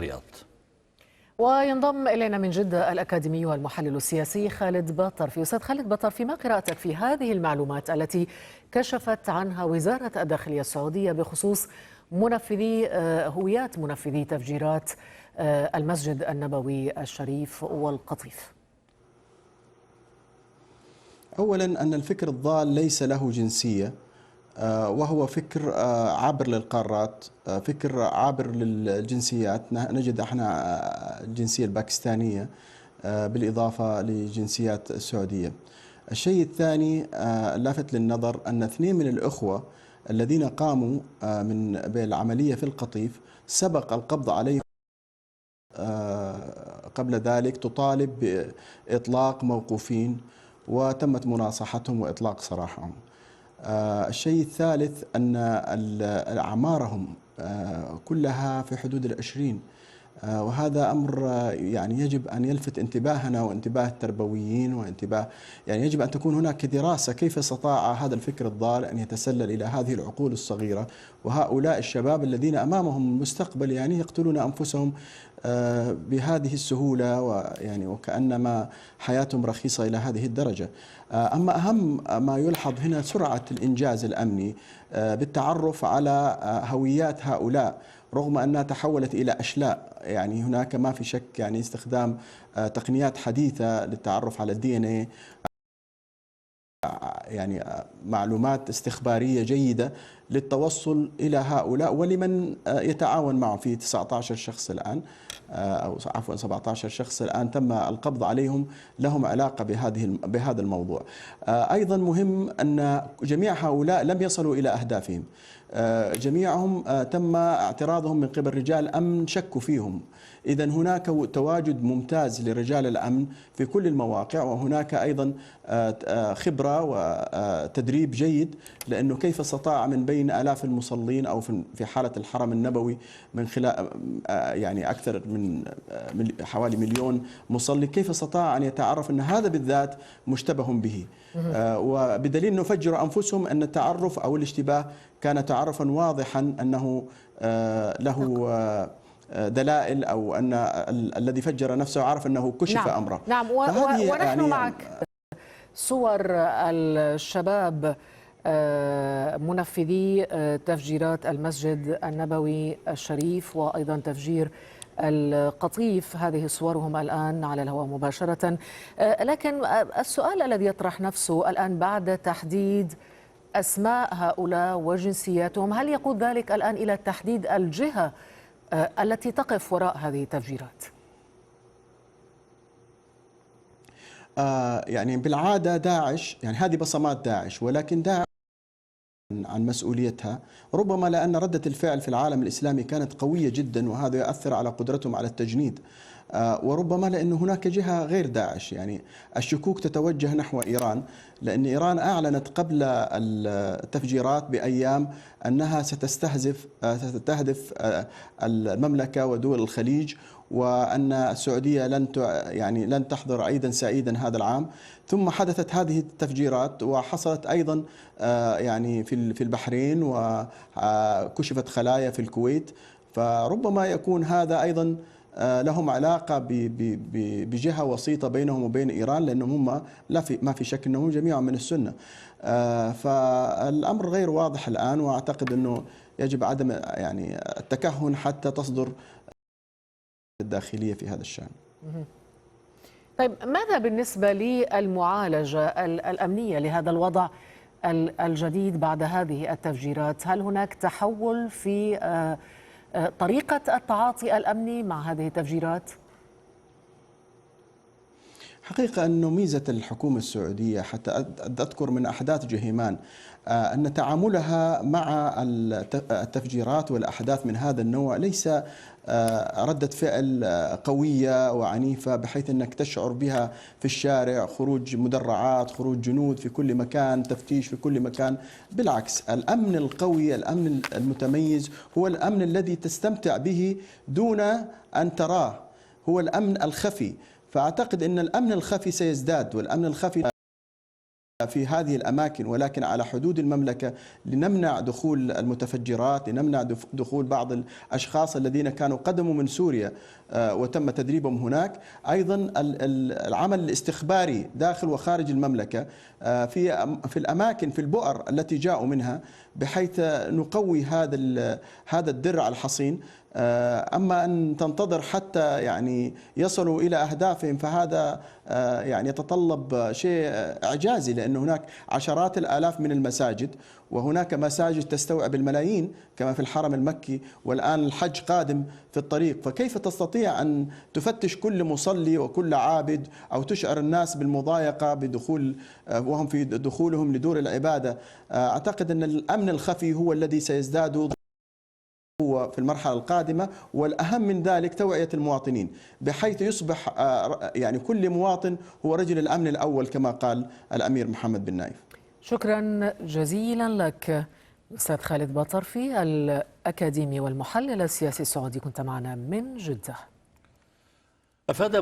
الرياض. وينضم إلينا من جدة الأكاديمي والمحلل السياسي خالد بطرفي. أستاذ خالد بطرفي، ما قراءتك في هذه المعلومات التي كشفت عنها وزارة الداخلية السعودية بخصوص هويات منفذي تفجيرات المسجد النبوي الشريف والقطيف؟ أولا أن الفكر الضال ليس له جنسية، وهو فكر عابر للقارات، فكر عابر للجنسيات. نجد احنا الجنسية الباكستانية بالإضافة لجنسيات السعودية. الشيء الثاني اللافت للنظر أن اثنين من الأخوة الذين قاموا بالعملية في القطيف سبق القبض عليهم قبل ذلك، تطالب بإطلاق موقوفين وتمت مناصحتهم وإطلاق سراحهم. الشيء الثالث أن أعمارهم كلها في حدود 20، وهذا أمر يعني يجب أن يلفت انتباهنا وانتباه التربويين وانتباه، يعني يجب أن تكون هناك دراسة كيف استطاع هذا الفكر الضال أن يتسلل إلى هذه العقول الصغيرة وهؤلاء الشباب الذين أمامهم المستقبل، يعني يقتلون أنفسهم بهذه السهولة، ويعني وكأنما حياتهم رخيصة إلى هذه الدرجة. أما أهم ما يلحظ هنا سرعة الإنجاز الأمني بالتعرف على هويات هؤلاء، رغم أنها تحولت إلى أشلاء. يعني هناك ما في شك يعني استخدام تقنيات حديثة للتعرف على الدي ان اي، يعني معلومات استخبارية جيدة للتوصل إلى هؤلاء ولمن يتعاون معه. في 19 شخص الآن، أو عفوا 17 شخص الآن تم القبض عليهم لهم علاقة بهذا الموضوع. أيضا مهم أن جميع هؤلاء لم يصلوا إلى أهدافهم، جميعهم تم اعتراضهم من قبل رجال أمن شكوا فيهم. إذا هناك تواجد ممتاز لرجال الأمن في كل المواقع، وهناك أيضا خبرة وتدريب جيد، لأنه كيف استطاع من بين آلاف المصلين أو في حالة الحرم النبوي من خلال يعني أكثر من حوالي 1,000,000 مصلي، كيف استطاع أن يتعرف أن هذا بالذات مشتبه به، وبدليل أنه فجروا أنفسهم أن التعرف أو الاشتباه كان تعرفا واضحا أنه له دلائل، أو أن الذي فجر نفسه عرف أنه كشف أمره. نعم، ونحن يعني معك. صور الشباب منفذي تفجيرات المسجد النبوي الشريف وأيضا تفجير القطيف، هذه صورهم الآن على الهواء مباشرة. لكن السؤال الذي يطرح نفسه الآن بعد تحديد أسماء هؤلاء وجنسياتهم، هل يقود ذلك الآن إلى تحديد الجهة التي تقف وراء هذه التفجيرات؟ يعني بالعادة داعش، يعني هذه بصمات داعش، ولكن داعش عن مسؤوليتها، ربما لأن ردة الفعل في العالم الإسلامي كانت قوية جدا، وهذا يؤثر على قدرتهم على التجنيد، وربما لأن هناك جهة غير داعش. يعني الشكوك تتوجه نحو إيران، لأن إيران أعلنت قبل التفجيرات بأيام أنها ستستهدف المملكة ودول الخليج، وأن السعودية لن تحضر عيدا سعيدا هذا العام. ثم حدثت هذه التفجيرات، وحصلت أيضا يعني في البحرين، وكشفت خلايا في الكويت. فربما يكون هذا أيضا لهم علاقة بجهة وسيطة بينهم وبين إيران، لأنهم هم ما في شك أنهم جميعا من السنة. فالأمر غير واضح الآن، وأعتقد أنه يجب عدم يعني التكهن حتى تصدر الداخلية في هذا الشأن. طيب، ماذا بالنسبة للمعالجة الأمنية لهذا الوضع الجديد بعد هذه التفجيرات؟ هل هناك تحول في طريقة التعاطي الأمني مع هذه التفجيرات؟ حقيقة أنه ميزة الحكومة السعودية، حتى أذكر من أحداث جهيمان، أن تعاملها مع التفجيرات والأحداث من هذا النوع ليس ردة فعل قوية وعنيفة بحيث أنك تشعر بها في الشارع، خروج مدرعات، خروج جنود في كل مكان، تفتيش في كل مكان. بالعكس، الأمن القوي، الأمن المتميز هو الأمن الذي تستمتع به دون أن تراه، هو الأمن الخفي. فأعتقد أن الأمن الخفي سيزداد، والأمن الخفي في هذه الأماكن ولكن على حدود المملكة، لنمنع دخول المتفجرات، لنمنع دخول بعض الأشخاص الذين كانوا قدموا من سوريا وتم تدريبهم هناك. أيضا العمل الاستخباري داخل وخارج المملكة في الأماكن، في البؤر التي جاءوا منها، بحيث نقوي هذا الدرع الحصين. أما أن تنتظر حتى يعني يصلوا إلى أهدافهم فهذا يعني يتطلب شيء إعجازي، لأن هناك عشرات الآلاف من المساجد، وهناك مساجد تستوعب الملايين كما في الحرم المكي، والآن الحج قادم في الطريق. فكيف تستطيع أن تفتش كل مصلي وكل عابد أو تشعر الناس بالمضايقة بدخول وهم في دخولهم لدور العبادة؟ أعتقد أن الأمن الخفي هو الذي سيزداد هو في المرحلة القادمة، والأهم من ذلك توعية المواطنين بحيث يصبح يعني كل مواطن هو رجل الأمن الأول كما قال الأمير محمد بن نايف. شكرا جزيلا لك أستاذ خالد باطرفي، الأكاديمي والمحلل السياسي السعودي، كنت معنا من جدة. أفاد